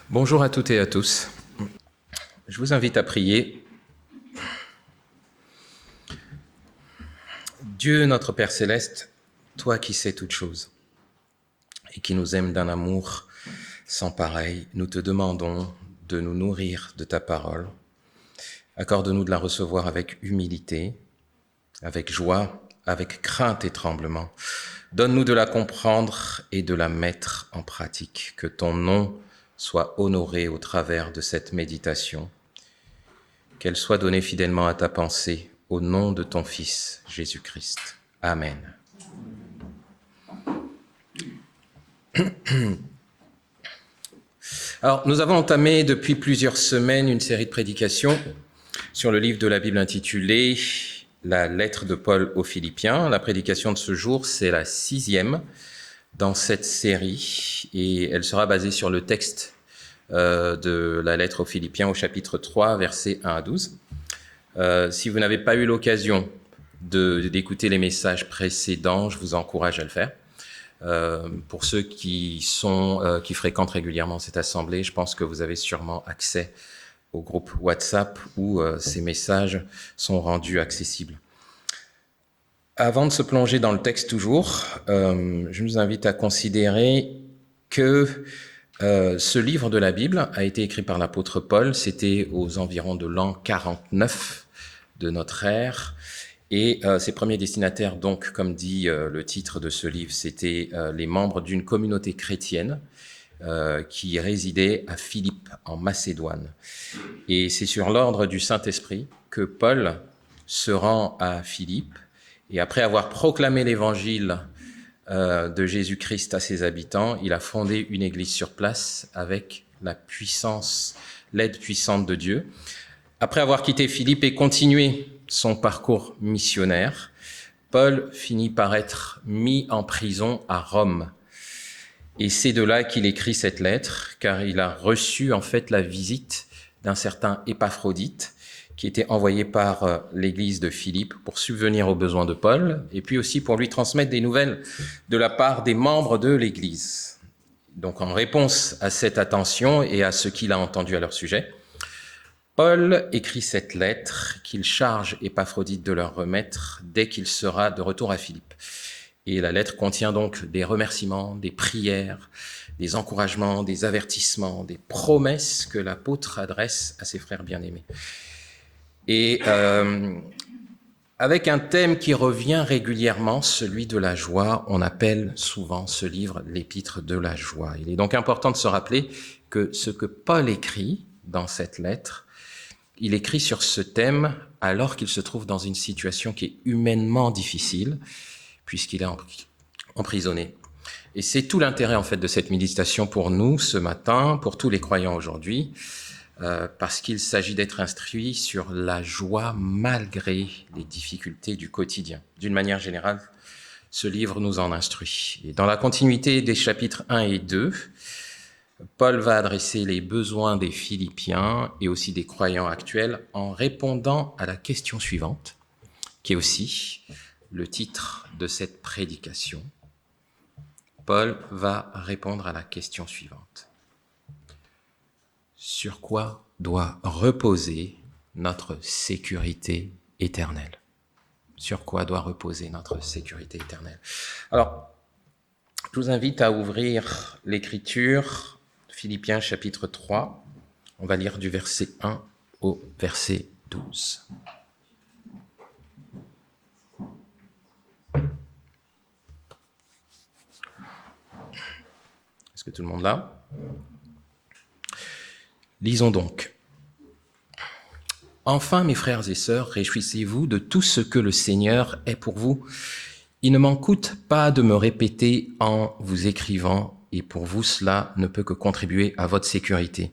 Bonjour à toutes et à tous. Je vous invite à prier. Dieu, notre Père céleste, toi qui sais toutes choses et qui nous aimes d'un amour sans pareil, nous te demandons de nous nourrir de ta parole. Accorde-nous de la recevoir avec humilité, avec joie, avec crainte et tremblement. Donne-nous de la comprendre et de la mettre en pratique. Que ton nom soit honoré au travers de cette méditation. Qu'elle soit donnée fidèlement à ta pensée, au nom de ton Fils, Jésus-Christ. Amen. Alors, nous avons entamé depuis plusieurs semaines une série de prédications sur le livre de la Bible intitulé « La lettre de Paul aux Philippiens ». La prédication de ce jour, c'est la 6e dans cette série et elle sera basée sur le texte de la lettre aux Philippiens au chapitre 3, versets 1 à 12. Si vous n'avez pas eu l'occasion d'écouter les messages précédents, je vous encourage à le faire. Pour ceux qui fréquentent régulièrement cette assemblée, je pense que vous avez sûrement accès au groupe WhatsApp où ces messages sont rendus accessibles. Avant de se plonger dans le texte toujours, je vous invite à considérer que ce livre de la Bible a été écrit par l'apôtre Paul, c'était aux environs de l'an 49 de notre ère, et ses premiers destinataires, donc, comme dit le titre de ce livre, c'était les membres d'une communauté chrétienne qui résidait à Philippe, en Macédoine. Et c'est sur l'ordre du Saint-Esprit que Paul se rend à Philippe, et après avoir proclamé l'évangile de Jésus-Christ à ses habitants, il a fondé une église sur place avec l'aide puissante de Dieu. Après avoir quitté Philippe et continué son parcours missionnaire, Paul finit par être mis en prison à Rome. Et c'est de là qu'il écrit cette lettre, car il a reçu en fait la visite d'un certain Épaphrodite, qui était envoyé par l'église de Philippe pour subvenir aux besoins de Paul, et puis aussi pour lui transmettre des nouvelles de la part des membres de l'église. Donc en réponse à cette attention et à ce qu'il a entendu à leur sujet, Paul écrit cette lettre qu'il charge Épaphrodite de leur remettre dès qu'il sera de retour à Philippe. Et la lettre contient donc des remerciements, des prières, des encouragements, des avertissements, des promesses que l'apôtre adresse à ses frères bien-aimés. Et avec un thème qui revient régulièrement, celui de la joie, on appelle souvent ce livre l'épître de la joie. Il est donc important de se rappeler que ce que Paul écrit dans cette lettre, il écrit sur ce thème alors qu'il se trouve dans une situation qui est humainement difficile, puisqu'il est emprisonné. Et c'est tout l'intérêt en fait de cette méditation pour nous ce matin, pour tous les croyants aujourd'hui, parce qu'il s'agit d'être instruit sur la joie malgré les difficultés du quotidien. D'une manière générale, ce livre nous en instruit. Et dans la continuité des chapitres 1 et 2, Paul va adresser les besoins des Philippiens et aussi des croyants actuels en répondant à la question suivante, qui est aussi le titre de cette prédication. Paul va répondre à la question suivante. Sur quoi doit reposer notre sécurité éternelle? Sur quoi doit reposer notre sécurité éternelle? Alors, je vous invite à ouvrir l'Écriture, Philippiens chapitre 3. On va lire du verset 1 au verset 12. Est-ce que tout le monde l'a? Lisons donc. Enfin, mes frères et sœurs, réjouissez-vous de tout ce que le Seigneur est pour vous. Il ne m'en coûte pas de me répéter en vous écrivant, et pour vous cela ne peut que contribuer à votre sécurité.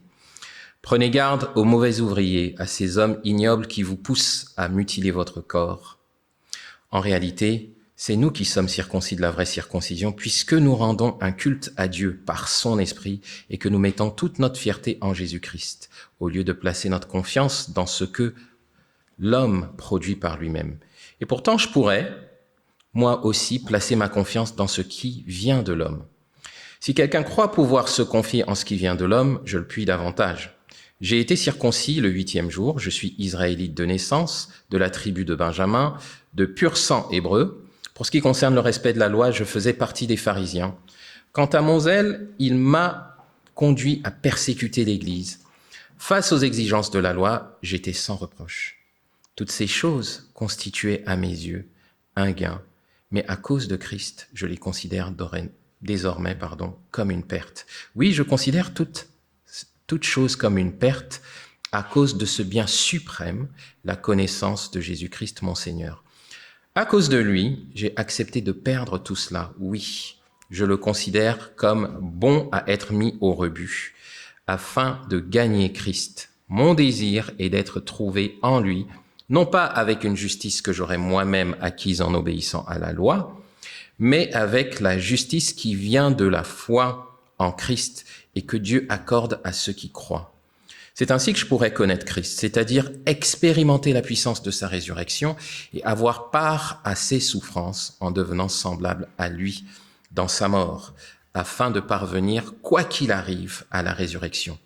Prenez garde aux mauvais ouvriers, à ces hommes ignobles qui vous poussent à mutiler votre corps. En réalité, c'est nous qui sommes circoncis de la vraie circoncision, puisque nous rendons un culte à Dieu par son esprit et que nous mettons toute notre fierté en Jésus-Christ, au lieu de placer notre confiance dans ce que l'homme produit par lui-même. Et pourtant, je pourrais, moi aussi, placer ma confiance dans ce qui vient de l'homme. Si quelqu'un croit pouvoir se confier en ce qui vient de l'homme, je le puis davantage. J'ai été circoncis le 8e jour, je suis israélite de naissance, de la tribu de Benjamin, de pur sang hébreu. Pour ce qui concerne le respect de la loi, je faisais partie des pharisiens. Quant à mon zèle, il m'a conduit à persécuter l'Église. Face aux exigences de la loi, j'étais sans reproche. Toutes ces choses constituaient à mes yeux un gain, mais à cause de Christ, je les considère désormais comme une perte. Oui, je considère toute chose comme une perte à cause de ce bien suprême, la connaissance de Jésus-Christ mon Seigneur. À cause de lui, j'ai accepté de perdre tout cela. Oui, je le considère comme bon à être mis au rebut, afin de gagner Christ. Mon désir est d'être trouvé en lui, non pas avec une justice que j'aurais moi-même acquise en obéissant à la loi, mais avec la justice qui vient de la foi en Christ et que Dieu accorde à ceux qui croient. C'est ainsi que je pourrais connaître Christ, c'est-à-dire expérimenter la puissance de sa résurrection et avoir part à ses souffrances en devenant semblable à lui dans sa mort, afin de parvenir, quoi qu'il arrive, à la résurrection.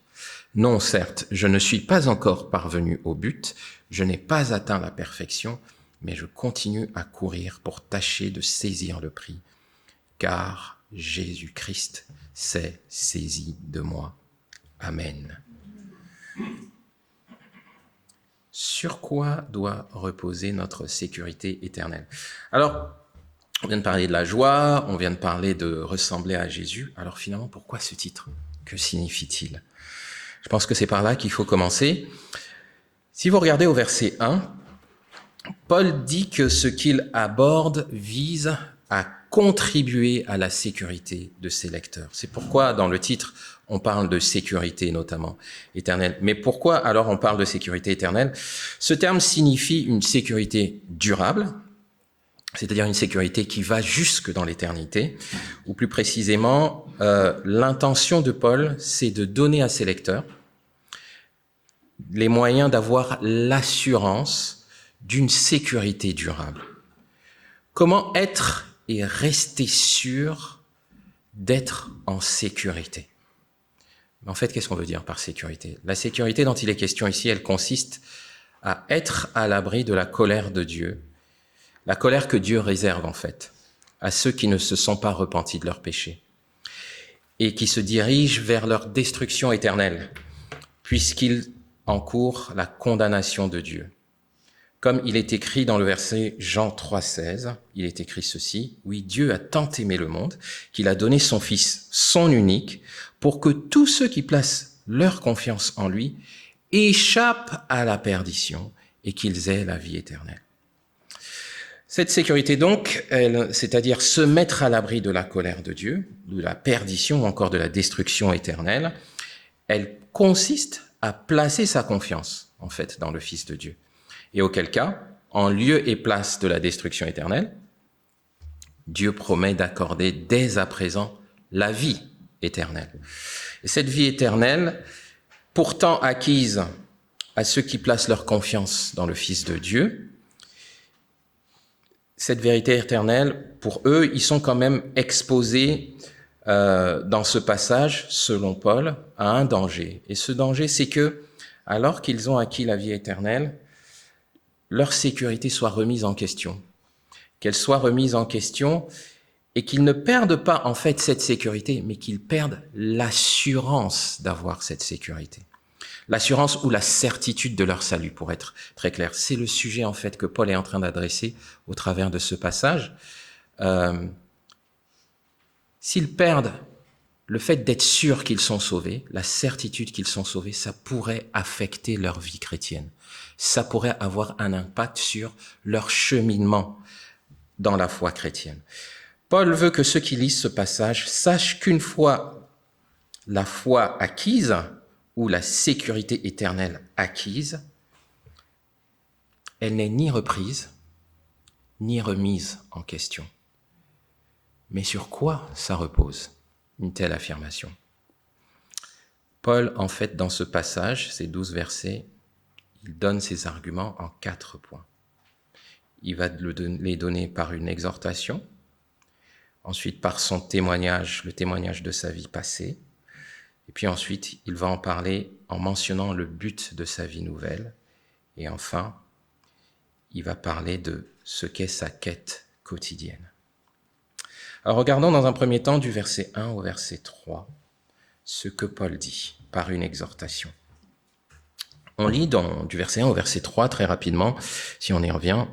Non, certes, je ne suis pas encore parvenu au but, je n'ai pas atteint la perfection, mais je continue à courir pour tâcher de saisir le prix, car Jésus-Christ s'est saisi de moi. Amen. Sur quoi doit reposer notre sécurité éternelle? Alors, on vient de parler de la joie, on vient de parler de ressembler à Jésus. Alors finalement, pourquoi ce titre? Que signifie-t-il? Je pense que c'est par là qu'il faut commencer. Si vous regardez au verset 1, Paul dit que ce qu'il aborde vise à contribuer à la sécurité de ses lecteurs. C'est pourquoi dans le titre, on parle de sécurité notamment éternelle. Mais pourquoi alors on parle de sécurité éternelle? Ce terme signifie une sécurité durable, c'est-à-dire une sécurité qui va jusque dans l'éternité, ou plus précisément, l'intention de Paul, c'est de donner à ses lecteurs les moyens d'avoir l'assurance d'une sécurité durable. Comment être et rester sûr d'être en sécurité? En fait, qu'est-ce qu'on veut dire par sécurité? La sécurité dont il est question ici, elle consiste à être à l'abri de la colère de Dieu, la colère que Dieu réserve en fait à ceux qui ne se sont pas repentis de leurs péchés et qui se dirigent vers leur destruction éternelle, puisqu'ils encourent la condamnation de Dieu. Comme il est écrit dans le verset Jean 3,16, il est écrit ceci: « Oui, Dieu a tant aimé le monde qu'il a donné son Fils, son unique, pour que tous ceux qui placent leur confiance en lui échappent à la perdition et qu'ils aient la vie éternelle. » Cette sécurité donc, c'est-à-dire se mettre à l'abri de la colère de Dieu, de la perdition ou encore de la destruction éternelle, elle consiste à placer sa confiance, en fait, dans le Fils de Dieu. Et auquel cas, en lieu et place de la destruction éternelle, Dieu promet d'accorder dès à présent la vie éternelle. Et cette vie éternelle, pourtant acquise à ceux qui placent leur confiance dans le Fils de Dieu, cette vérité éternelle, pour eux, ils sont quand même exposés dans ce passage, selon Paul, à un danger. Et ce danger, c'est que, alors qu'ils ont acquis la vie éternelle, leur sécurité soit remise en question, qu'elle soit remise en question et qu'ils ne perdent pas en fait cette sécurité, mais qu'ils perdent l'assurance d'avoir cette sécurité. L'assurance ou la certitude de leur salut, pour être très clair. C'est le sujet en fait que Paul est en train d'adresser au travers de ce passage. S'ils perdent le fait d'être sûrs qu'ils sont sauvés, la certitude qu'ils sont sauvés, ça pourrait affecter leur vie chrétienne. Ça pourrait avoir un impact sur leur cheminement dans la foi chrétienne. Paul veut que ceux qui lisent ce passage sachent qu'une fois la foi acquise, ou la sécurité éternelle acquise, elle n'est ni reprise, ni remise en question. Mais sur quoi ça repose, une telle affirmation? Paul, en fait, dans ce passage, ces 12 versets, il donne ses arguments en 4 points. Il va les donner par une exhortation, ensuite par son témoignage, le témoignage de sa vie passée, et puis ensuite il va en parler en mentionnant le but de sa vie nouvelle, et enfin il va parler de ce qu'est sa quête quotidienne. Alors regardons dans un premier temps du verset 1 au verset 3 ce que Paul dit par une exhortation. On lit du verset 1 au verset 3 très rapidement, si on y revient.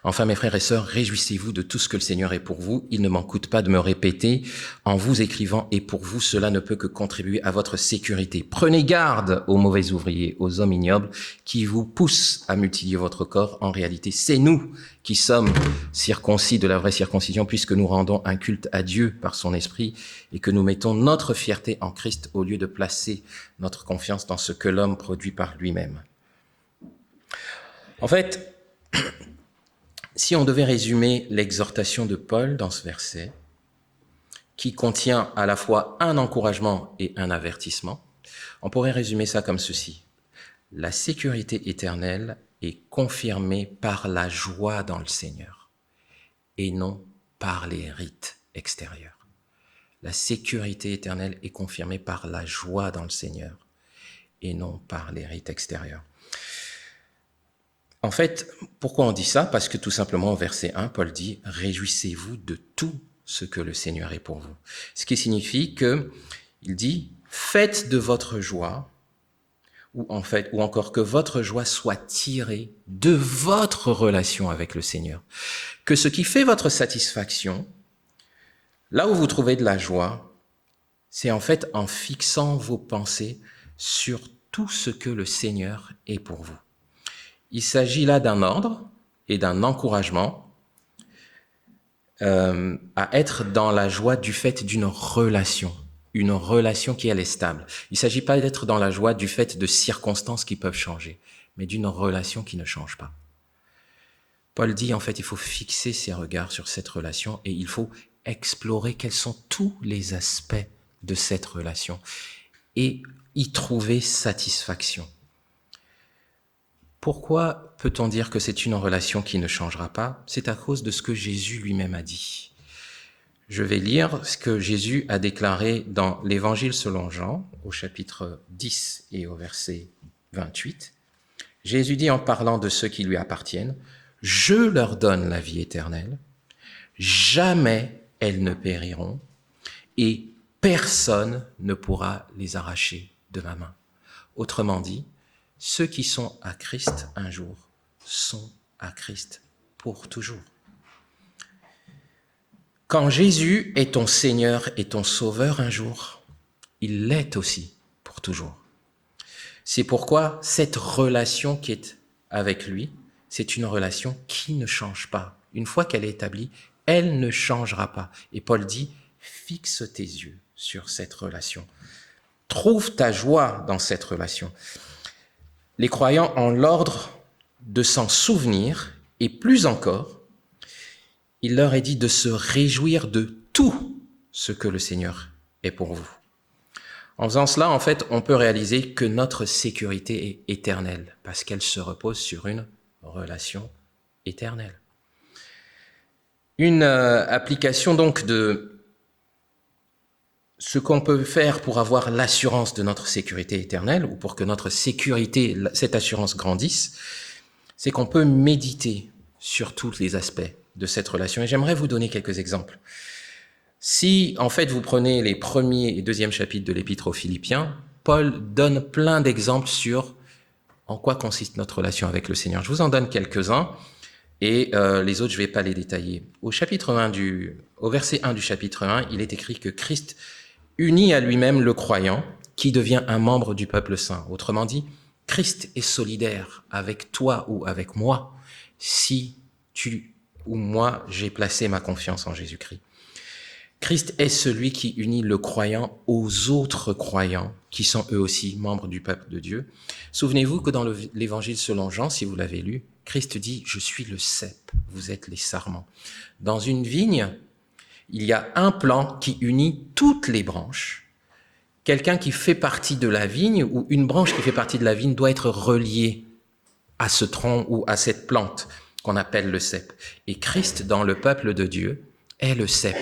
Enfin, mes frères et sœurs, réjouissez-vous de tout ce que le Seigneur est pour vous. Il ne m'en coûte pas de me répéter en vous écrivant, et pour vous, cela ne peut que contribuer à votre sécurité. Prenez garde aux mauvais ouvriers, aux hommes ignobles qui vous poussent à mutiler votre corps. En réalité, c'est nous qui sommes circoncis de la vraie circoncision, puisque nous rendons un culte à Dieu par son esprit et que nous mettons notre fierté en Christ au lieu de placer notre confiance dans ce que l'homme produit par lui-même. En fait, si on devait résumer l'exhortation de Paul dans ce verset, qui contient à la fois un encouragement et un avertissement, on pourrait résumer ça comme ceci. La sécurité éternelle est confirmée par la joie dans le Seigneur et non par les rites extérieurs. La sécurité éternelle est confirmée par la joie dans le Seigneur et non par les rites extérieurs. En fait, pourquoi on dit ça? Parce que tout simplement, au verset 1, Paul dit « Réjouissez-vous de tout ce que le Seigneur est pour vous ». Ce qui signifie que, il dit « Faites de votre joie » ou encore que votre joie soit tirée de votre relation avec le Seigneur. Que ce qui fait votre satisfaction, là où vous trouvez de la joie, c'est en fait en fixant vos pensées sur tout ce que le Seigneur est pour vous. Il s'agit là d'un ordre et d'un encouragement à être dans la joie du fait d'une relation qui elle est stable. Il ne s'agit pas d'être dans la joie du fait de circonstances qui peuvent changer, mais d'une relation qui ne change pas. Paul dit en fait il faut fixer ses regards sur cette relation et il faut explorer quels sont tous les aspects de cette relation et y trouver satisfaction. Pourquoi peut-on dire que c'est une relation qui ne changera pas? C'est à cause de ce que Jésus lui-même a dit. Je vais lire ce que Jésus a déclaré dans l'Évangile selon Jean, au chapitre 10 et au verset 28. Jésus dit en parlant de ceux qui lui appartiennent, « Je leur donne la vie éternelle, jamais elles ne périront, et personne ne pourra les arracher de ma main. » Autrement dit, ceux qui sont à Christ un jour sont à Christ pour toujours. Quand Jésus est ton Seigneur et ton Sauveur un jour, il l'est aussi pour toujours. C'est pourquoi cette relation qui est avec lui, c'est une relation qui ne change pas. Une fois qu'elle est établie, elle ne changera pas. Et Paul dit, fixe tes yeux sur cette relation. Trouve ta joie dans cette relation. Les croyants ont l'ordre de s'en souvenir et plus encore, il leur est dit de se réjouir de tout ce que le Seigneur est pour vous. En faisant cela, en fait, on peut réaliser que notre sécurité est éternelle parce qu'elle se repose sur une relation éternelle. Une application donc de ce qu'on peut faire pour avoir l'assurance de notre sécurité éternelle ou pour que notre sécurité, cette assurance grandisse, c'est qu'on peut méditer sur tous les aspects de cette relation. Et j'aimerais vous donner quelques exemples. Si, en fait, vous prenez les premiers et deuxième chapitres de l'Épître aux Philippiens, Paul donne plein d'exemples sur en quoi consiste notre relation avec le Seigneur. Je vous en donne quelques-uns et les autres, je ne vais pas les détailler. Au verset 1 du chapitre 1, il est écrit que Christ unit à lui-même le croyant qui devient un membre du peuple saint. Autrement dit, Christ est solidaire avec toi ou avec moi si tu ou moi j'ai placé ma confiance en Jésus-Christ. Christ est celui qui unit le croyant aux autres croyants qui sont eux aussi membres du peuple de Dieu. Souvenez-vous que dans l'Évangile selon Jean, si vous l'avez lu, Christ dit « Je suis le cep, vous êtes les sarments ». Dans une vigne, il y a un plant qui unit toutes les branches. Quelqu'un qui fait partie de la vigne ou une branche qui fait partie de la vigne doit être reliée à ce tronc ou à cette plante. qu'on appelle le cep. Et Christ, dans le peuple de Dieu, est le cep.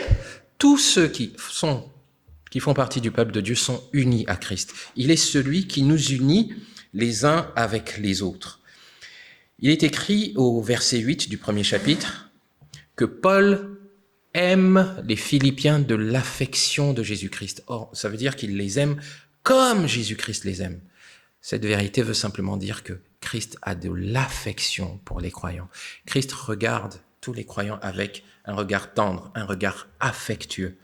Tous ceux qui font partie du peuple de Dieu sont unis à Christ. Il est celui qui nous unit les uns avec les autres. Il est écrit au verset 8 du premier chapitre que Paul aime les Philippiens de l'affection de Jésus-Christ. Or, ça veut dire qu'il les aime comme Jésus-Christ les aime. Cette vérité veut simplement dire que Christ a de l'affection pour les croyants. Christ regarde tous les croyants avec un regard tendre, un regard affectueux.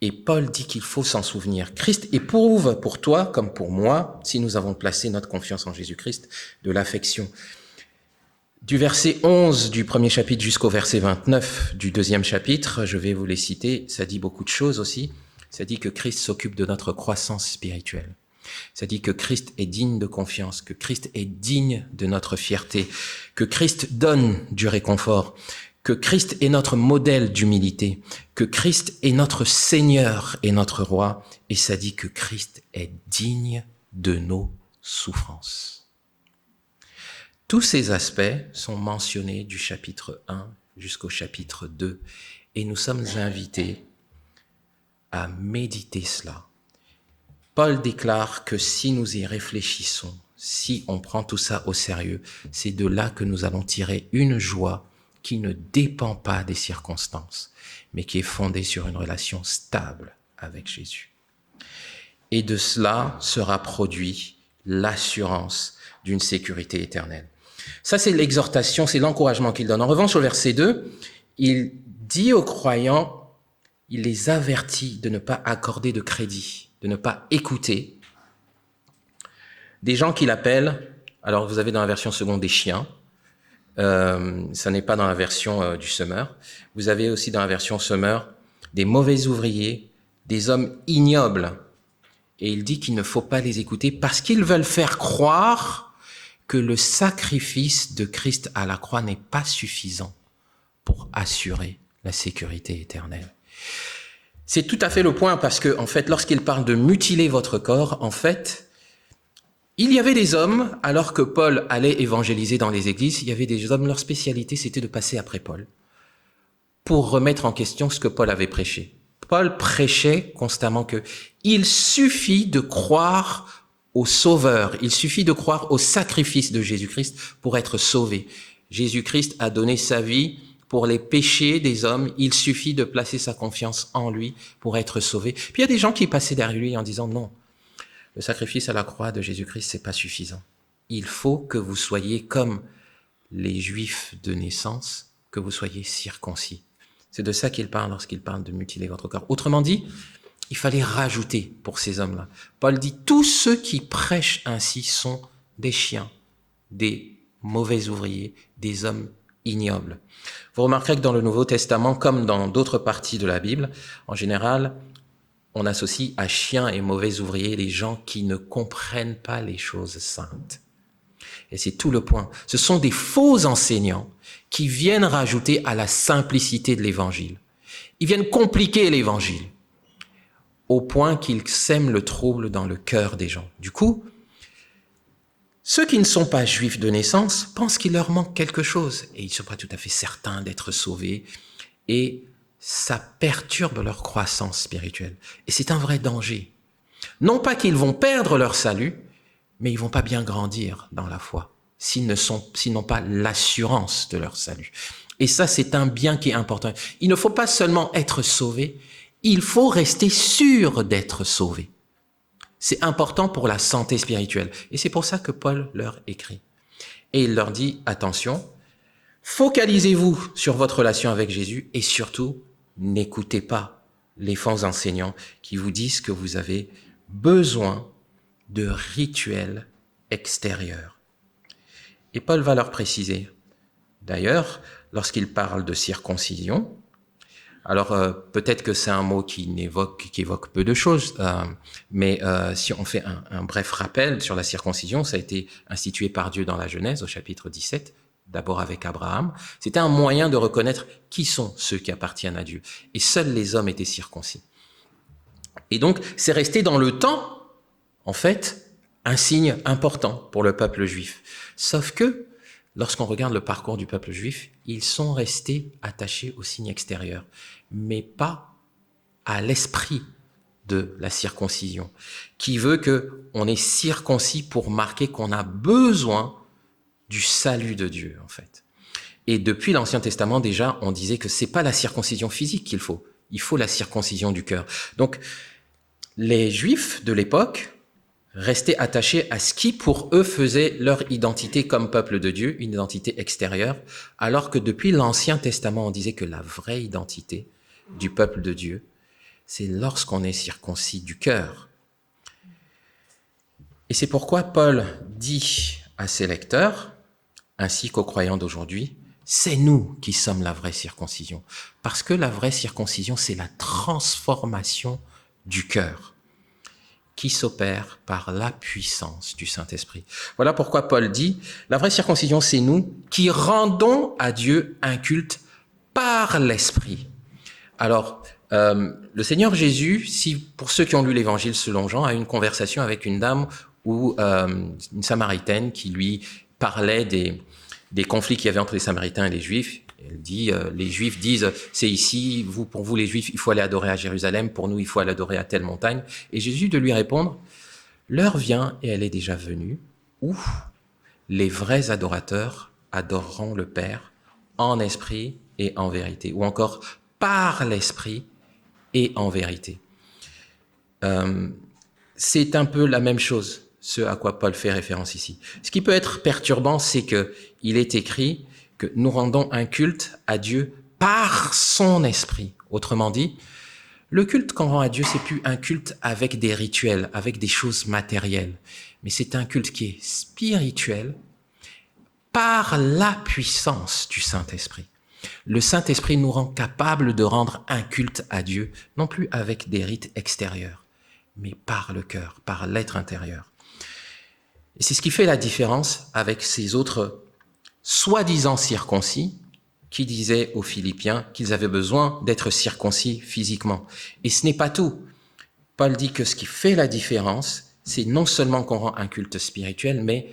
Et Paul dit qu'il faut s'en souvenir. Christ éprouve pour toi comme pour moi, si nous avons placé notre confiance en Jésus-Christ, de l'affection. Du verset 11 du premier chapitre jusqu'au verset 29 du deuxième chapitre, je vais vous les citer, ça dit beaucoup de choses aussi. Ça dit que Christ s'occupe de notre croissance spirituelle. Ça dit que Christ est digne de confiance, que Christ est digne de notre fierté, que Christ donne du réconfort, que Christ est notre modèle d'humilité, que Christ est notre Seigneur et notre Roi, et ça dit que Christ est digne de nos souffrances. Tous ces aspects sont mentionnés du chapitre 1 jusqu'au chapitre 2, et nous sommes invités à méditer cela. Paul déclare que si nous y réfléchissons, si on prend tout ça au sérieux, c'est de là que nous allons tirer une joie qui ne dépend pas des circonstances, mais qui est fondée sur une relation stable avec Jésus. Et de cela sera produit l'assurance d'une sécurité éternelle. Ça, c'est l'exhortation, c'est l'encouragement qu'il donne. En revanche, au verset 2, il dit aux croyants, il les avertit de ne pas accorder de crédit, de ne pas écouter des gens qu'il appelle, alors vous avez dans la version seconde des chiens, ça n'est pas dans la version du semeur, vous avez aussi dans la version semeur des mauvais ouvriers, des hommes ignobles. Et il dit qu'il ne faut pas les écouter parce qu'ils veulent faire croire que le sacrifice de Christ à la croix n'est pas suffisant pour assurer la sécurité éternelle. C'est tout à fait le point parce que, en fait, lorsqu'il parle de mutiler votre corps, en fait, il y avait des hommes, alors que Paul allait évangéliser dans les églises, il y avait des hommes, leur spécialité, c'était de passer après Paul pour remettre en question ce que Paul avait prêché. Paul prêchait constamment que il suffit de croire au Sauveur, il suffit de croire au sacrifice de Jésus-Christ pour être sauvé. Jésus-Christ a donné sa vie pour les péchés des hommes, il suffit de placer sa confiance en lui pour être sauvé. Puis il y a des gens qui passaient derrière lui en disant non, le sacrifice à la croix de Jésus-Christ, c'est pas suffisant. Il faut que vous soyez comme les Juifs de naissance, que vous soyez circoncis. C'est de ça qu'il parle lorsqu'il parle de mutiler votre corps. Autrement dit, il fallait rajouter pour ces hommes-là. Paul dit, tous ceux qui prêchent ainsi sont des chiens, des mauvais ouvriers, des hommes ignobles. Vous remarquerez que dans le Nouveau Testament, comme dans d'autres parties de la Bible, en général, on associe à chiens et mauvais ouvriers les gens qui ne comprennent pas les choses saintes. Et c'est tout le point. Ce sont des faux enseignants qui viennent rajouter à la simplicité de l'évangile. Ils viennent compliquer l'évangile au point qu'ils sèment le trouble dans le cœur des gens. Du coup, ceux qui ne sont pas juifs de naissance pensent qu'il leur manque quelque chose et ils ne sont pas tout à fait certains d'être sauvés et ça perturbe leur croissance spirituelle. Et c'est un vrai danger. Non pas qu'ils vont perdre leur salut, mais ils vont pas bien grandir dans la foi s'ils n'ont pas l'assurance de leur salut. Et ça, c'est un bien qui est important. Il ne faut pas seulement être sauvé, il faut rester sûr d'être sauvé. C'est important pour la santé spirituelle. Et c'est pour ça que Paul leur écrit. Et il leur dit, attention, focalisez-vous sur votre relation avec Jésus et surtout, n'écoutez pas les faux enseignants qui vous disent que vous avez besoin de rituels extérieurs. Et Paul va leur préciser. D'ailleurs, lorsqu'il parle de circoncision, alors peut-être que c'est un mot qui évoque peu de choses, mais si on fait un bref rappel sur la circoncision, ça a été institué par Dieu dans la Genèse au chapitre 17, d'abord avec Abraham. C'était un moyen de reconnaître qui sont ceux qui appartiennent à Dieu. Et seuls les hommes étaient circoncis. Et donc, c'est resté dans le temps, en fait, un signe important pour le peuple juif. Sauf que, lorsqu'on regarde le parcours du peuple juif, ils sont restés attachés au signe extérieur, mais pas à l'esprit de la circoncision, qui veut qu'on est circoncis pour marquer qu'on a besoin du salut de Dieu, en fait. Et depuis l'Ancien Testament, déjà, on disait que c'est pas la circoncision physique qu'il faut. Il faut la circoncision du cœur. Donc, les Juifs de l'époque restaient attachés à ce qui, pour eux, faisait leur identité comme peuple de Dieu, une identité extérieure, alors que depuis l'Ancien Testament, on disait que la vraie identité du peuple de Dieu, c'est lorsqu'on est circoncis du cœur. Et c'est pourquoi Paul dit à ses lecteurs, ainsi qu'aux croyants d'aujourd'hui, c'est nous qui sommes la vraie circoncision. Parce que la vraie circoncision, c'est la transformation du cœur qui s'opère par la puissance du Saint-Esprit. Voilà pourquoi Paul dit, la vraie circoncision, c'est nous qui rendons à Dieu un culte par l'Esprit. Alors, le Seigneur Jésus, si pour ceux qui ont lu l'Évangile selon Jean, a eu une conversation avec une dame ou une Samaritaine qui lui parlait des conflits qu'il y avait entre les Samaritains et les Juifs. Elle dit, les Juifs disent, c'est ici, pour vous les Juifs, il faut aller adorer à Jérusalem, pour nous, il faut aller adorer à telle montagne. Et Jésus de lui répondre, l'heure vient, et elle est déjà venue, où les vrais adorateurs adoreront le Père en esprit et en vérité, ou encore par l'esprit et en vérité. C'est un peu la même chose, ce à quoi Paul fait référence ici. Ce qui peut être perturbant, c'est qu'il est écrit que nous rendons un culte à Dieu par son esprit. Autrement dit, le culte qu'on rend à Dieu, c'est plus un culte avec des rituels, avec des choses matérielles, mais c'est un culte qui est spirituel par la puissance du Saint-Esprit. Le Saint-Esprit nous rend capables de rendre un culte à Dieu, non plus avec des rites extérieurs, mais par le cœur, par l'être intérieur. Et c'est ce qui fait la différence avec ces autres soi-disant circoncis qui disaient aux Philippiens qu'ils avaient besoin d'être circoncis physiquement. Et ce n'est pas tout. Paul dit que ce qui fait la différence, c'est non seulement qu'on rend un culte spirituel, mais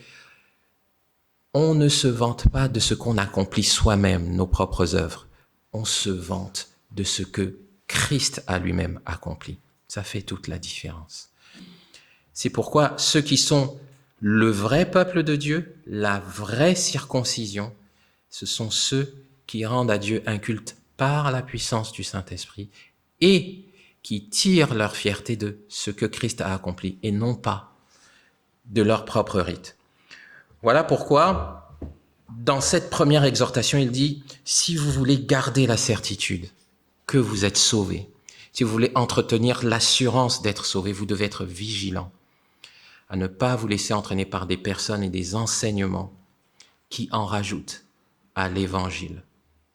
on ne se vante pas de ce qu'on accomplit soi-même, nos propres œuvres. On se vante de ce que Christ a lui-même accompli. Ça fait toute la différence. C'est pourquoi ceux qui sont le vrai peuple de Dieu, la vraie circoncision, ce sont ceux qui rendent à Dieu un culte par la puissance du Saint-Esprit et qui tirent leur fierté de ce que Christ a accompli et non pas de leur propre rite. Voilà pourquoi, dans cette première exhortation, il dit, si vous voulez garder la certitude que vous êtes sauvés, si vous voulez entretenir l'assurance d'être sauvés, vous devez être vigilants à ne pas vous laisser entraîner par des personnes et des enseignements qui en rajoutent à l'évangile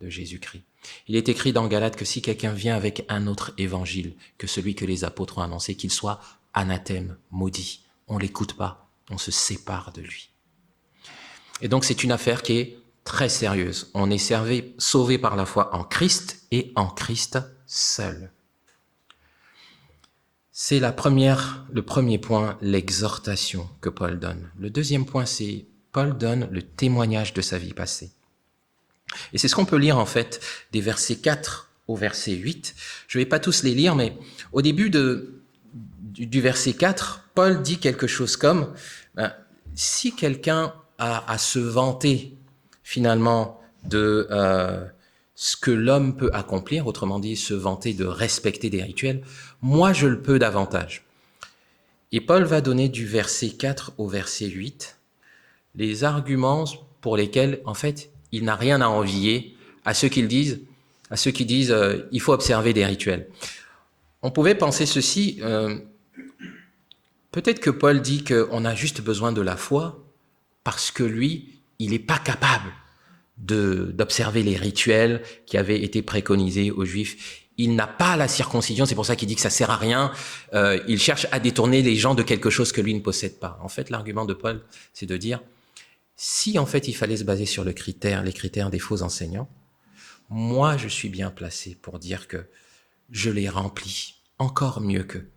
de Jésus-Christ. Il est écrit dans Galates que si quelqu'un vient avec un autre évangile que celui que les apôtres ont annoncé, qu'il soit anathème, maudit. On ne l'écoute pas, on se sépare de lui. Et donc c'est une affaire qui est très sérieuse. On est sauvé par la foi en Christ et en Christ seul. C'est le premier point, l'exhortation que Paul donne. Le deuxième point, c'est Paul donne le témoignage de sa vie passée. Et c'est ce qu'on peut lire en fait des versets 4 au verset 8. Je ne vais pas tous les lire, mais au début du verset 4, Paul dit quelque chose comme si quelqu'un a à se vanter finalement de ce que l'homme peut accomplir, autrement dit se vanter de respecter des rituels, moi je le peux davantage. Et Paul va donner du verset 4 au verset 8 les arguments pour lesquels en fait il n'a rien à envier à ceux qui disent il faut observer des rituels. On pouvait penser ceci, peut-être que Paul dit qu'on a juste besoin de la foi parce que lui, il n'est pas capable d'observer les rituels qui avaient été préconisés aux Juifs. Il n'a pas la circoncision, c'est pour ça qu'il dit que ça sert à rien. Il cherche à détourner les gens de quelque chose que lui ne possède pas. En fait, l'argument de Paul, c'est de dire, si en fait il fallait se baser sur les critères des faux enseignants, moi je suis bien placé pour dire que je les remplis encore mieux qu'eux.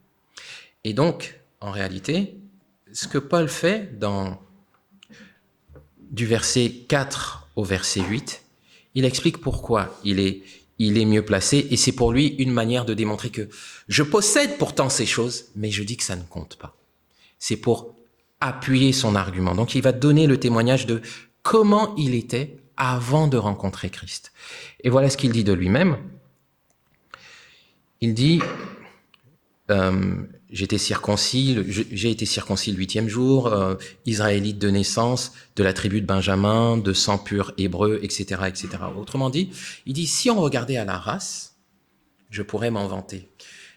Et donc, en réalité, ce que Paul fait dans du verset 4 au verset 8, il explique pourquoi il est mieux placé, et c'est pour lui une manière de démontrer que je possède pourtant ces choses, mais je dis que ça ne compte pas. C'est pour appuyer son argument. Donc il va donner le témoignage de comment il était avant de rencontrer Christ. Et voilà ce qu'il dit de lui-même. Il dit, j'ai été circoncis le 8e jour, israélite de naissance, de la tribu de Benjamin, de sang pur hébreu, etc., etc. Autrement dit, il dit, si on regardait à la race, je pourrais m'en vanter.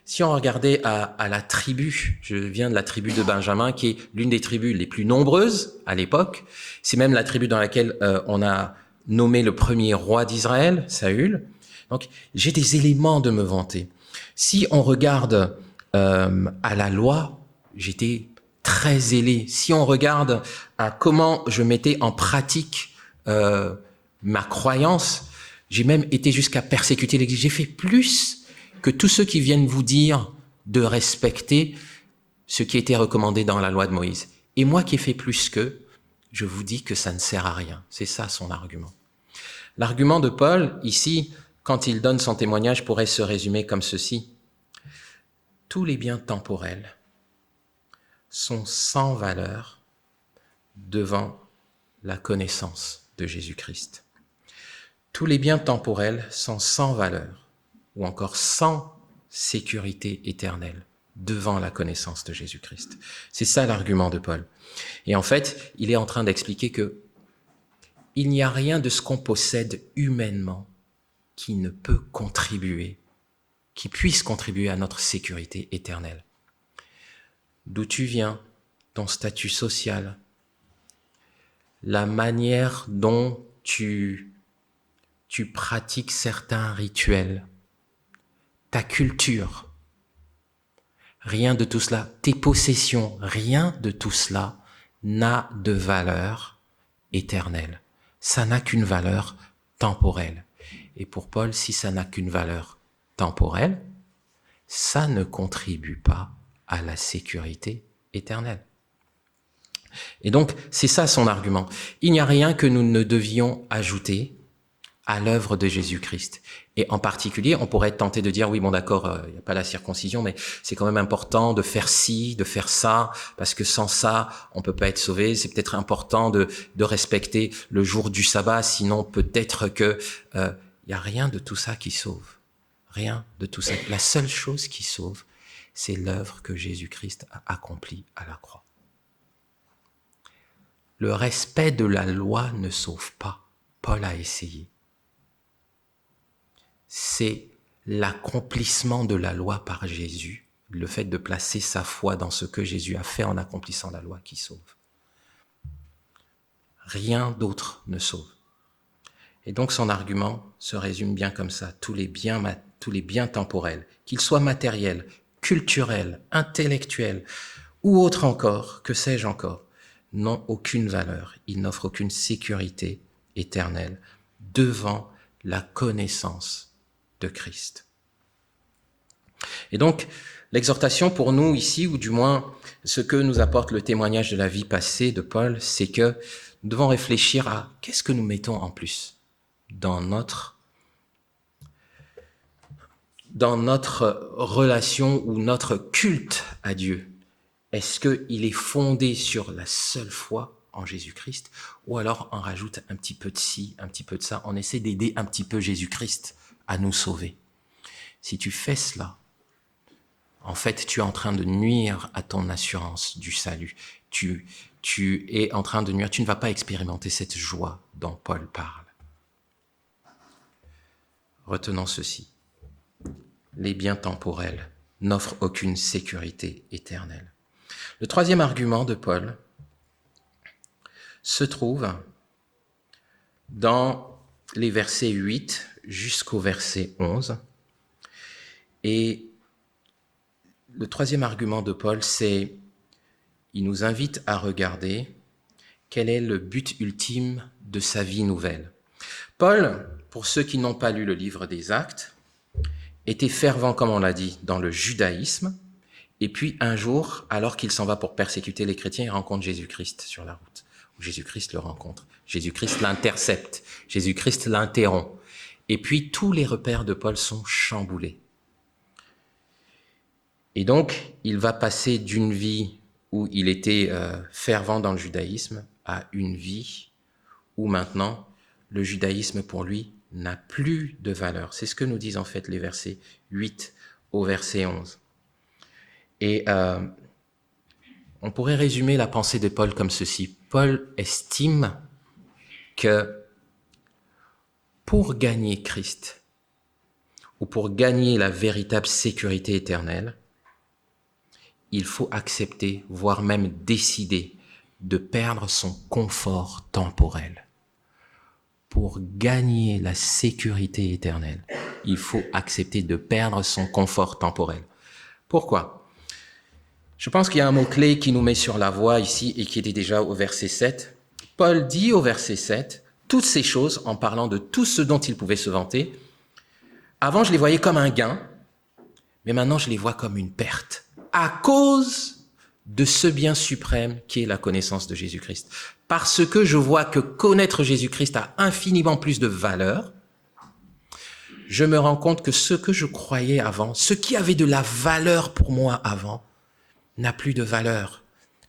Si on regardait à la tribu, je viens de la tribu de Benjamin, qui est l'une des tribus les plus nombreuses à l'époque. C'est même la tribu dans laquelle on a nommé le premier roi d'Israël, Saül. Donc, j'ai des éléments de me vanter. Si on regarde à la loi, j'étais très zélé. Si on regarde à comment je mettais en pratique ma croyance, j'ai même été jusqu'à persécuter l'Église. J'ai fait plus que tous ceux qui viennent vous dire de respecter ce qui était recommandé dans la loi de Moïse. Et moi qui ai fait plus qu'eux, je vous dis que ça ne sert à rien. C'est ça son argument. L'argument de Paul, ici, quand il donne son témoignage, pourrait se résumer comme ceci. Tous les biens temporels sont sans valeur devant la connaissance de Jésus-Christ. Tous les biens temporels sont sans valeur ou encore sans sécurité éternelle devant la connaissance de Jésus-Christ. C'est ça l'argument de Paul. Et en fait, il est en train d'expliquer que il n'y a rien de ce qu'on possède humainement qui ne peut contribuer, qui puisse contribuer à notre sécurité éternelle. D'où tu viens, ton statut social, la manière dont tu pratiques certains rituels, ta culture, rien de tout cela, tes possessions, rien de tout cela n'a de valeur éternelle. Ça n'a qu'une valeur temporelle. Et pour Paul, si ça n'a qu'une valeur temporelle, ça ne contribue pas à la sécurité éternelle. Et donc, c'est ça son argument. Il n'y a rien que nous ne devions ajouter à l'œuvre de Jésus-Christ. Et en particulier, on pourrait être tenté de dire, oui, bon d'accord, il n'y a pas la circoncision, mais c'est quand même important de faire ci, de faire ça, parce que sans ça, on peut pas être sauvé. C'est peut-être important de respecter le jour du sabbat, sinon peut-être que il n'y a rien de tout ça qui sauve. Rien de tout ça. La seule chose qui sauve, c'est l'œuvre que Jésus-Christ a accomplie à la croix. Le respect de la loi ne sauve pas. Paul a essayé. C'est l'accomplissement de la loi par Jésus, le fait de placer sa foi dans ce que Jésus a fait en accomplissant la loi qui sauve. Rien d'autre ne sauve. Et donc son argument se résume bien comme ça. Tous les biens temporels, qu'ils soient matériels, culturels, intellectuels ou autres encore, que sais-je encore, n'ont aucune valeur. Ils n'offrent aucune sécurité éternelle devant la connaissance de Christ. Et donc, l'exhortation pour nous ici, ou du moins ce que nous apporte le témoignage de la vie passée de Paul, c'est que nous devons réfléchir à qu'est-ce que nous mettons en plus dans notre relation ou notre culte à Dieu. Est-ce qu'il est fondé sur la seule foi en Jésus-Christ, ou alors on rajoute un petit peu de ci, un petit peu de ça, on essaie d'aider un petit peu Jésus-Christ à nous sauver. Si tu fais cela, en fait, tu es en train de nuire à ton assurance du salut. Tu es en train de nuire, tu ne vas pas expérimenter cette joie dont Paul parle. Retenons ceci. Les biens temporels n'offrent aucune sécurité éternelle. Le troisième argument de Paul se trouve dans les versets 8 jusqu'au verset 11. Et le troisième argument de Paul, c'est il nous invite à regarder quel est le but ultime de sa vie nouvelle. Paul, pour ceux qui n'ont pas lu le livre des Actes, était fervent, comme on l'a dit, dans le judaïsme. Et puis un jour, alors qu'il s'en va pour persécuter les chrétiens, il rencontre Jésus-Christ sur la route. Jésus-Christ le rencontre. Jésus-Christ l'intercepte. Jésus-Christ l'interrompt. Et puis, tous les repères de Paul sont chamboulés. Et donc, il va passer d'une vie où il était fervent dans le judaïsme à une vie où maintenant, le judaïsme pour lui n'a plus de valeur. C'est ce que nous disent en fait les versets 8 au verset 11. Et on pourrait résumer la pensée de Paul comme ceci. Paul estime que pour gagner Christ, ou pour gagner la véritable sécurité éternelle, il faut accepter, voire même décider, de perdre son confort temporel. Pour gagner la sécurité éternelle, il faut accepter de perdre son confort temporel. Pourquoi ? Je pense qu'il y a un mot-clé qui nous met sur la voie ici et qui était déjà au verset 7. Paul dit au verset 7, toutes ces choses, en parlant de tout ce dont il pouvait se vanter, avant je les voyais comme un gain, mais maintenant je les vois comme une perte, à cause de ce bien suprême qui est la connaissance de Jésus-Christ. Parce que je vois que connaître Jésus-Christ a infiniment plus de valeur, je me rends compte que ce que je croyais avant, ce qui avait de la valeur pour moi avant, n'a plus de valeur.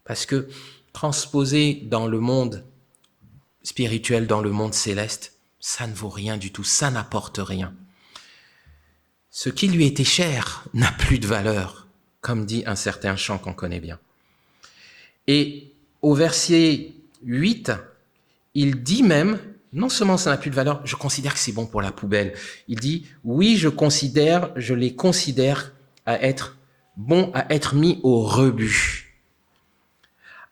Parce que transposé dans le monde spirituel, dans le monde céleste, ça ne vaut rien du tout, ça n'apporte rien. Ce qui lui était cher n'a plus de valeur, comme dit un certain chant qu'on connaît bien. Et au verset 8, il dit même, non seulement ça n'a plus de valeur, je considère que c'est bon pour la poubelle. Il dit, oui, je les considère à être bons, à être mis au rebut.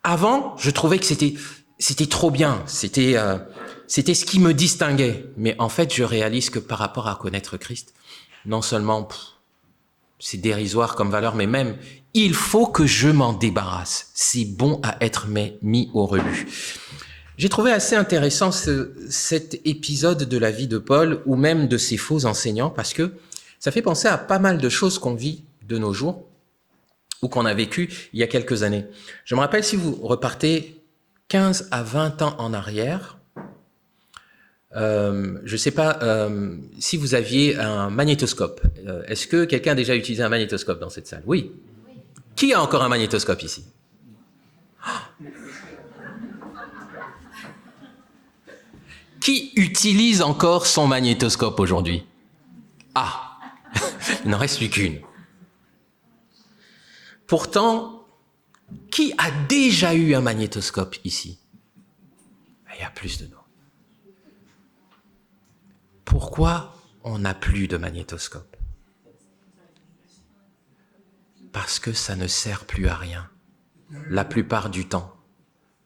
Avant, je trouvais que c'était trop bien, c'était ce qui me distinguait. Mais en fait, je réalise que par rapport à connaître Christ, non seulement c'est dérisoire comme valeur, mais même il faut que je m'en débarrasse. C'est bon à être mis au rebut. J'ai trouvé assez intéressant cet épisode de la vie de Paul ou même de ses faux enseignants parce que ça fait penser à pas mal de choses qu'on vit de nos jours ou qu'on a vécu il y a quelques années. Je me rappelle, si vous repartez 15 à 20 ans en arrière, je ne sais pas si vous aviez un magnétoscope. Est-ce que quelqu'un a déjà utilisé un magnétoscope dans cette salle ? Oui. Qui a encore un magnétoscope ici ? Qui utilise encore son magnétoscope aujourd'hui ? Ah, il n'en reste plus qu'une. Pourtant, qui a déjà eu un magnétoscope ici ? Il y a plus de nous. Pourquoi on n'a plus de magnétoscope ? Parce que ça ne sert plus à rien. La plupart du temps,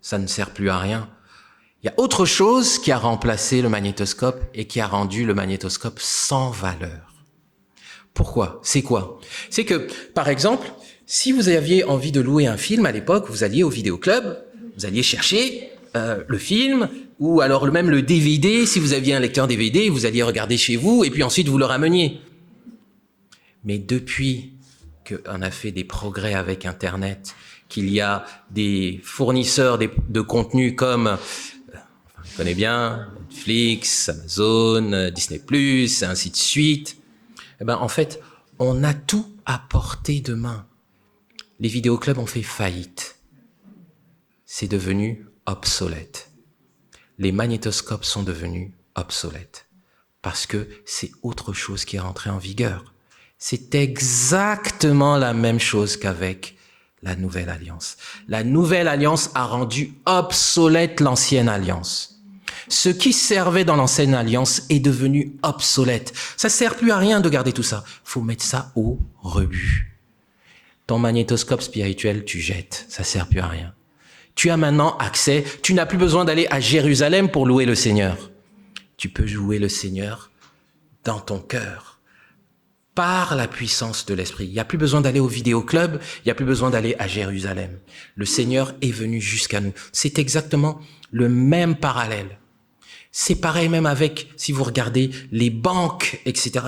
ça ne sert plus à rien. Il y a autre chose qui a remplacé le magnétoscope et qui a rendu le magnétoscope sans valeur. Pourquoi ? C'est quoi ? C'est que, par exemple, si vous aviez envie de louer un film à l'époque, vous alliez au vidéoclub, vous alliez chercher le film, ou alors même le DVD, si vous aviez un lecteur DVD, vous alliez regarder chez vous, et puis ensuite vous le rameniez. Mais depuis qu'on a fait des progrès avec Internet, qu'il y a des fournisseurs de contenu comme, on connaît bien, Netflix, Amazon, Disney+, ainsi de suite, eh ben, en fait, on a tout à portée de main. Les vidéoclubs ont fait faillite. C'est devenu obsolète. Les magnétoscopes sont devenus obsolètes parce que c'est autre chose qui est rentré en vigueur. C'est exactement la même chose qu'avec la Nouvelle Alliance. La Nouvelle Alliance a rendu obsolète l'Ancienne Alliance. Ce qui servait dans l'Ancienne Alliance est devenu obsolète. Ça sert plus à rien de garder tout ça. Faut mettre ça au rebut. Ton magnétoscope spirituel, tu jettes. Ça sert plus à rien. Tu as maintenant accès. Tu n'as plus besoin d'aller à Jérusalem pour louer le Seigneur. Tu peux louer le Seigneur dans ton cœur, par la puissance de l'Esprit. Il n'y a plus besoin d'aller au vidéoclub, il n'y a plus besoin d'aller à Jérusalem. Le Seigneur est venu jusqu'à nous. C'est exactement le même parallèle. C'est pareil même avec, si vous regardez, les banques, etc.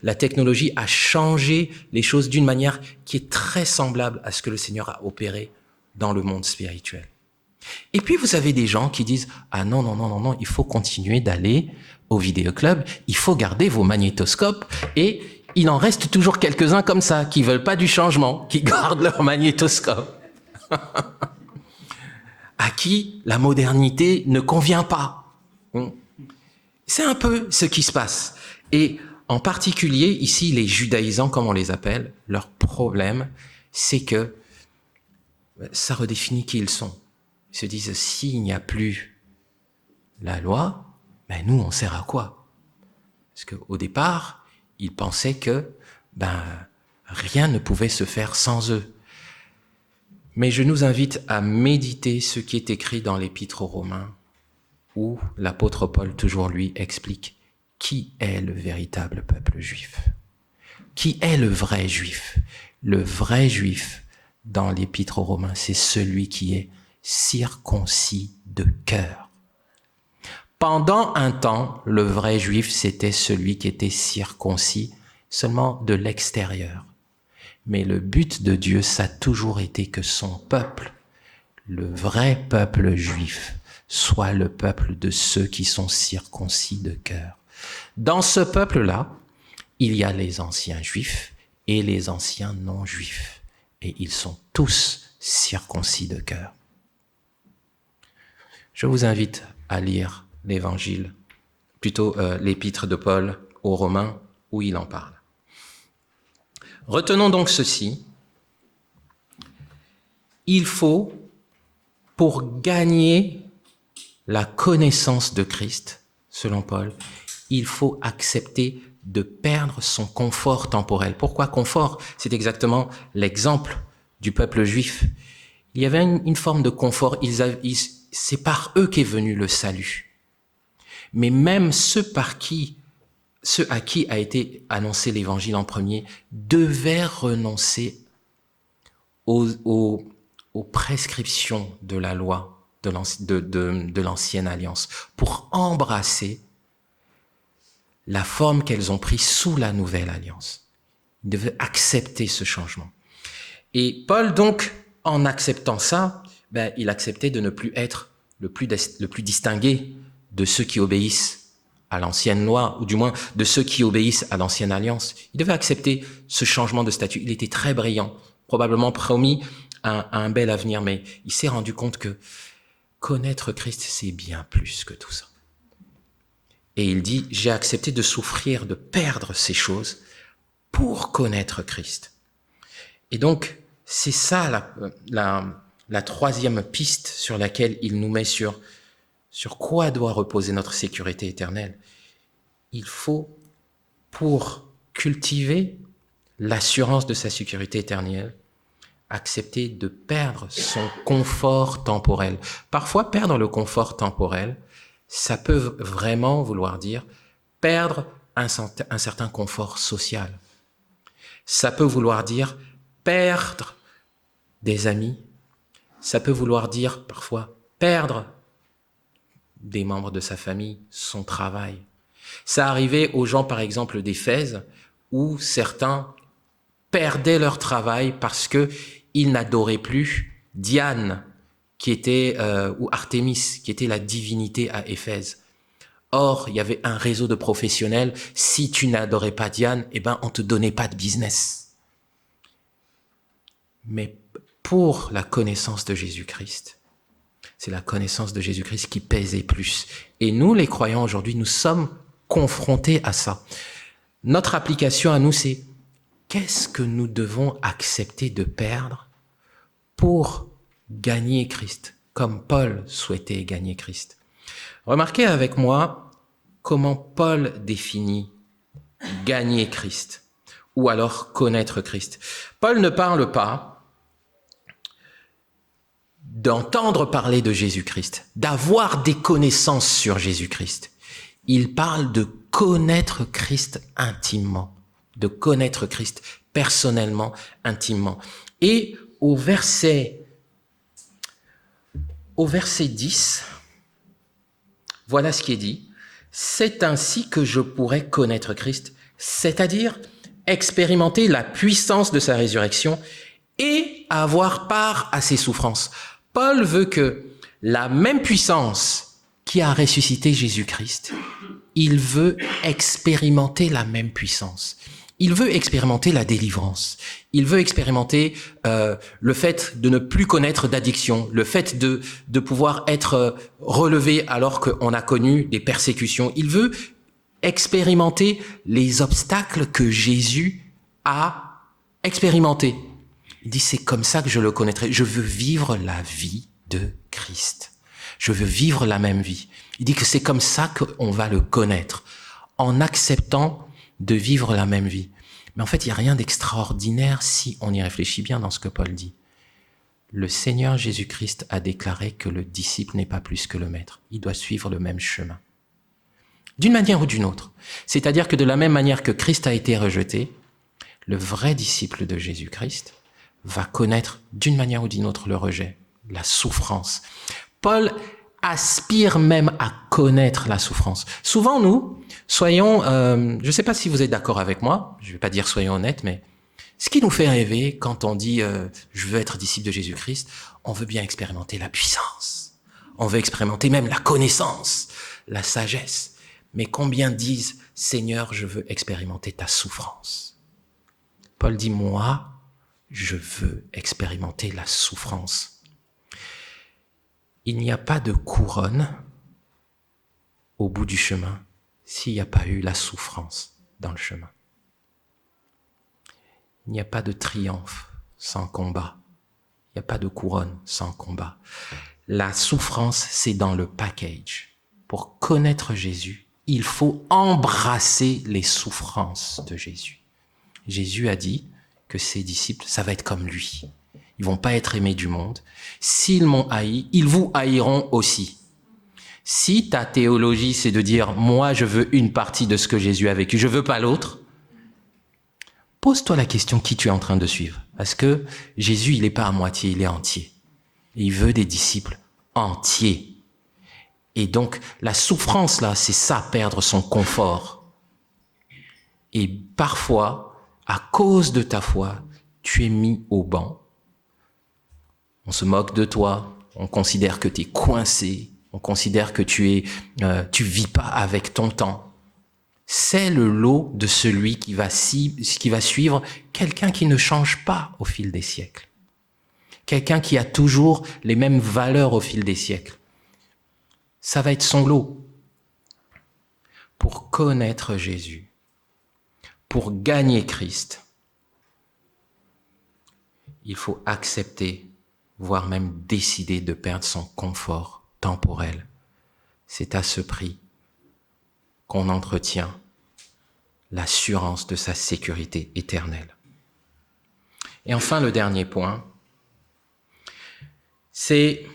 La technologie a changé les choses d'une manière qui est très semblable à ce que le Seigneur a opéré dans le monde spirituel. Et puis, vous avez des gens qui disent « Ah non, non, non, non, non, il faut continuer d'aller au vidéoclub, il faut garder vos magnétoscopes. » Et il en reste toujours quelques-uns comme ça, qui veulent pas du changement, qui gardent leur magnétoscope. À qui la modernité ne convient pas. C'est un peu ce qui se passe. Et en particulier, ici, les judaïsants, comme on les appelle, leur problème, c'est que ça redéfinit qui ils sont. Ils se disent, s'il n'y a plus la loi, ben nous, on sert à quoi? Parce qu'au départ, ils pensaient que rien ne pouvait se faire sans eux. Mais je nous invite à méditer ce qui est écrit dans l'Épître aux Romains, où l'apôtre Paul, toujours lui, explique qui est le véritable peuple juif. Qui est le vrai juif? Le vrai juif, dans l'Épître aux Romains, c'est celui qui est circoncis de cœur. Pendant un temps, le vrai juif, c'était celui qui était circoncis seulement de l'extérieur. Mais le but de Dieu, ça a toujours été que son peuple, le vrai peuple juif, soit le peuple de ceux qui sont circoncis de cœur. Dans ce peuple-là, il y a les anciens juifs et les anciens non-juifs. Et ils sont tous circoncis de cœur. Je vous invite à lire l'évangile, plutôt l'épître de Paul aux Romains, où il en parle. Retenons donc ceci. Il faut, pour gagner la connaissance de Christ, selon Paul, il faut accepter de perdre son confort temporel. Pourquoi confort? C'est exactement l'exemple du peuple juif. Il y avait une forme de confort. C'est par eux qu'est venu le salut. Mais même ceux à qui a été annoncé l'évangile en premier devaient renoncer aux prescriptions de la loi de l'ancienne alliance pour embrasser la forme qu'elles ont prise sous la nouvelle alliance. Ils devaient accepter ce changement. Et Paul, donc, en acceptant ça, il acceptait de ne plus être le plus distingué de ceux qui obéissent à l'ancienne loi, ou du moins de ceux qui obéissent à l'ancienne alliance. Il devait accepter ce changement de statut. Il était très brillant, probablement promis un bel avenir, mais il s'est rendu compte que connaître Christ, c'est bien plus que tout ça. Et il dit, j'ai accepté de souffrir, de perdre ces choses pour connaître Christ. Et donc, c'est ça la troisième piste sur laquelle il nous met sur quoi doit reposer notre sécurité éternelle. Il faut, pour cultiver l'assurance de sa sécurité éternelle, accepter de perdre son confort temporel. Parfois, perdre le confort temporel, ça peut vraiment vouloir dire perdre un certain confort social. Ça peut vouloir dire perdre des amis. Ça peut vouloir dire parfois perdre des membres de sa famille, son travail. Ça arrivait aux gens, par exemple, d'Éphèse, où certains perdaient leur travail parce que ils n'adoraient plus Diane, qui était ou Artémis, qui était la divinité à Éphèse. Or, il y avait un réseau de professionnels. Si tu n'adorais pas Diane, on te donnait pas de business. Mais pour la connaissance de Jésus-Christ, c'est la connaissance de Jésus-Christ qui pesait plus. Et nous, les croyants aujourd'hui, nous sommes confrontés à ça. Notre application à nous, c'est qu'est-ce que nous devons accepter de perdre pour gagner Christ, comme Paul souhaitait gagner Christ. Remarquez avec moi comment Paul définit gagner Christ, ou alors connaître Christ. Paul ne parle pas d'entendre parler de Jésus-Christ, d'avoir des connaissances sur Jésus-Christ. Il parle de connaître Christ intimement, de connaître Christ personnellement, intimement. Et au verset 10, voilà ce qui est dit. C'est ainsi que je pourrais connaître Christ, c'est-à-dire expérimenter la puissance de sa résurrection et avoir part à ses souffrances. Paul veut que la même puissance qui a ressuscité Jésus-Christ, il veut expérimenter la même puissance. Il veut expérimenter la délivrance. Il veut expérimenter le fait de ne plus connaître d'addiction, le fait de pouvoir être relevé alors qu'on a connu des persécutions. Il veut expérimenter les obstacles que Jésus a expérimentés. Il dit, c'est comme ça que je le connaîtrai. Je veux vivre la vie de Christ. Je veux vivre la même vie. Il dit que c'est comme ça qu'on va le connaître, en acceptant de vivre la même vie. Mais en fait, il n'y a rien d'extraordinaire si on y réfléchit bien dans ce que Paul dit. Le Seigneur Jésus-Christ a déclaré que le disciple n'est pas plus que le maître. Il doit suivre le même chemin. D'une manière ou d'une autre. C'est-à-dire que de la même manière que Christ a été rejeté, le vrai disciple de Jésus-Christ va connaître d'une manière ou d'une autre le rejet, la souffrance. Paul aspire même à connaître la souffrance. Souvent, nous, soyons, je ne sais pas si vous êtes d'accord avec moi, je ne vais pas dire soyons honnêtes, mais ce qui nous fait rêver quand on dit je veux être disciple de Jésus-Christ, on veut bien expérimenter la puissance, on veut expérimenter même la connaissance, la sagesse. Mais combien disent Seigneur, je veux expérimenter ta souffrance? Paul dit moi, je veux expérimenter la souffrance. Il n'y a pas de couronne au bout du chemin s'il n'y a pas eu la souffrance dans le chemin. Il n'y a pas de triomphe sans combat. Il n'y a pas de couronne sans combat. La souffrance, c'est dans le package. Pour connaître Jésus, il faut embrasser les souffrances de Jésus. Jésus a dit que ses disciples, ça va être comme lui. Ils vont pas être aimés du monde. S'ils m'ont haï, ils vous haïront aussi. Si ta théologie, c'est de dire, moi, je veux une partie de ce que Jésus a vécu, je veux pas l'autre, pose-toi la question qui tu es en train de suivre. Parce que Jésus, il est pas à moitié, il est entier. Et il veut des disciples entiers. Et donc, la souffrance, là, c'est ça, perdre son confort. Et parfois, à cause de ta foi, tu es mis au banc. On se moque de toi, on considère que tu es coincé, on considère que tu vis pas avec ton temps. C'est le lot de celui qui va suivre quelqu'un qui ne change pas au fil des siècles. Quelqu'un qui a toujours les mêmes valeurs au fil des siècles. Ça va être son lot. Pour connaître Jésus, pour gagner Christ, il faut accepter, voire même décider de perdre son confort temporel. C'est à ce prix qu'on entretient l'assurance de sa sécurité éternelle. Et enfin, le dernier point, c'est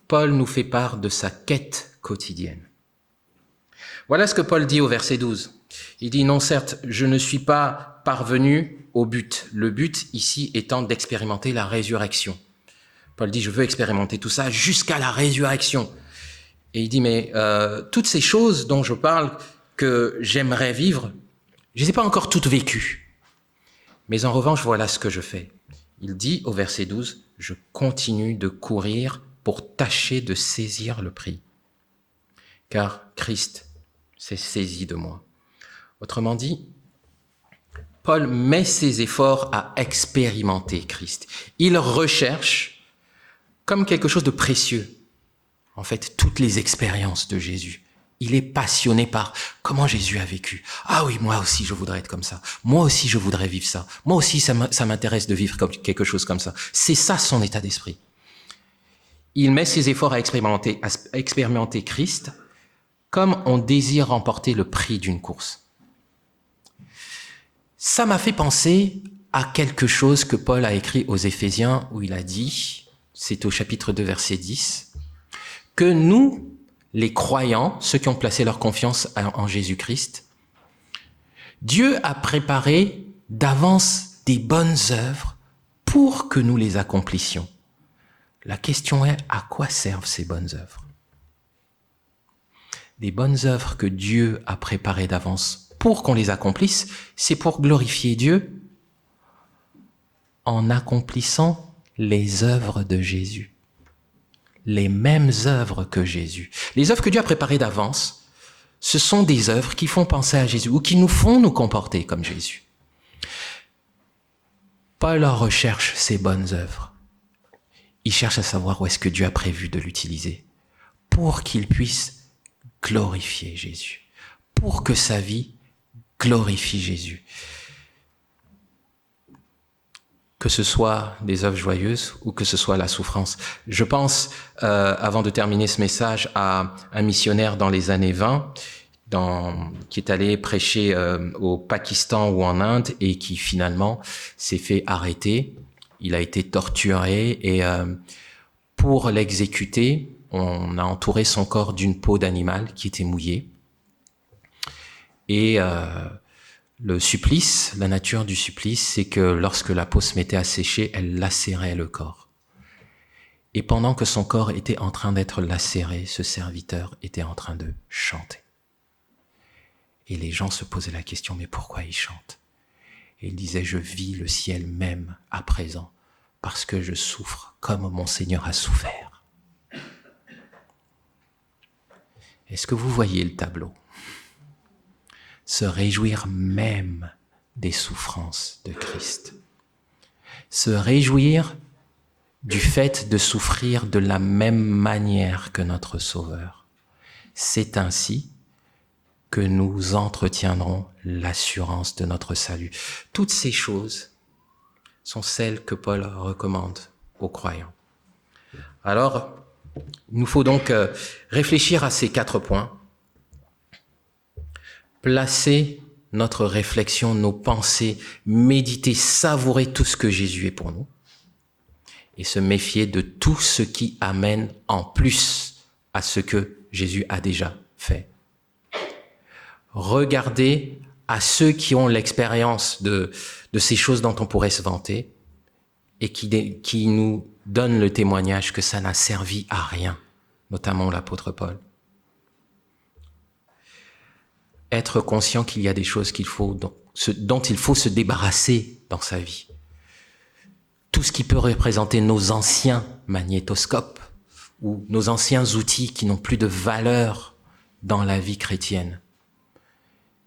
Paul nous fait part de sa quête quotidienne. Voilà ce que Paul dit au verset 12. Il dit, non, certes, je ne suis pas parvenu au but. Le but ici étant d'expérimenter la résurrection. Paul dit, je veux expérimenter tout ça jusqu'à la résurrection. Et il dit, mais toutes ces choses dont je parle que j'aimerais vivre, je ne les ai pas encore toutes vécues. Mais en revanche, voilà ce que je fais. Il dit au verset 12, je continue de courir pour tâcher de saisir le prix. Car Christ s'est saisi de moi. Autrement dit, Paul met ses efforts à expérimenter Christ. Il recherche comme quelque chose de précieux, en fait, toutes les expériences de Jésus. Il est passionné par comment Jésus a vécu. Ah oui, moi aussi, je voudrais être comme ça. Moi aussi, je voudrais vivre ça. Moi aussi, ça m'intéresse de vivre quelque chose comme ça. C'est ça son état d'esprit. Il met ses efforts à expérimenter Christ comme on désire remporter le prix d'une course. Ça m'a fait penser à quelque chose que Paul a écrit aux Éphésiens où il a dit, c'est au chapitre 2, verset 10, que nous, les croyants, ceux qui ont placé leur confiance en Jésus-Christ, Dieu a préparé d'avance des bonnes œuvres pour que nous les accomplissions. La question est, à quoi servent ces bonnes œuvres? Des bonnes œuvres que Dieu a préparées d'avance pour qu'on les accomplisse, c'est pour glorifier Dieu en accomplissant les œuvres de Jésus. les mêmes œuvres que Jésus. Les œuvres que Dieu a préparées d'avance, ce sont des œuvres qui font penser à Jésus ou qui nous font nous comporter comme Jésus. Paul recherche ces bonnes œuvres. Il cherche à savoir où est-ce que Dieu a prévu de l'utiliser pour qu'il puisse glorifier Jésus, pour que sa vie glorifie Jésus. Que ce soit des œuvres joyeuses ou que ce soit la souffrance. Je pense, avant de terminer ce message, à un missionnaire dans les années 20 qui est allé prêcher au Pakistan ou en Inde et qui finalement s'est fait arrêter. Il a été torturé et pour l'exécuter, on a entouré son corps d'une peau d'animal qui était mouillée. Et le supplice, la nature du supplice, c'est que lorsque la peau se mettait à sécher, elle lacérait le corps. Et pendant que son corps était en train d'être lacéré, ce serviteur était en train de chanter. Et les gens se posaient la question, mais pourquoi il chante? Et il disait, je vis le ciel même à présent, parce que je souffre comme mon Seigneur a souffert. Est-ce que vous voyez le tableau? Se réjouir même des souffrances de Christ. Se réjouir du fait de souffrir de la même manière que notre Sauveur. C'est ainsi que nous entretiendrons l'assurance de notre salut. Toutes ces choses sont celles que Paul recommande aux croyants. Alors, il nous faut donc réfléchir à ces 4 points. Placer notre réflexion, nos pensées, méditer, savourer tout ce que Jésus est pour nous et se méfier de tout ce qui amène en plus à ce que Jésus a déjà fait. Regarder à ceux qui ont l'expérience de ces choses dont on pourrait se vanter et qui nous donnent le témoignage que ça n'a servi à rien, notamment l'apôtre Paul. Être conscient qu'il y a des choses dont il faut se débarrasser dans sa vie. Tout ce qui peut représenter nos anciens magnétoscopes ou nos anciens outils qui n'ont plus de valeur dans la vie chrétienne.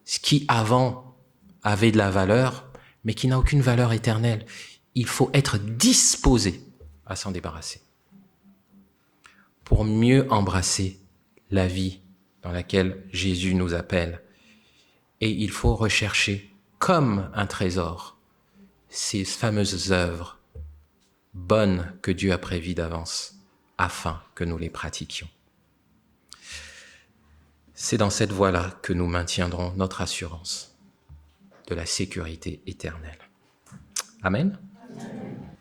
Ce qui avant avait de la valeur, mais qui n'a aucune valeur éternelle. Il faut être disposé à s'en débarrasser pour mieux embrasser la vie dans laquelle Jésus nous appelle. Et il faut rechercher comme un trésor ces fameuses œuvres bonnes que Dieu a prévues d'avance afin que nous les pratiquions. C'est dans cette voie-là que nous maintiendrons notre assurance de la sécurité éternelle. Amen.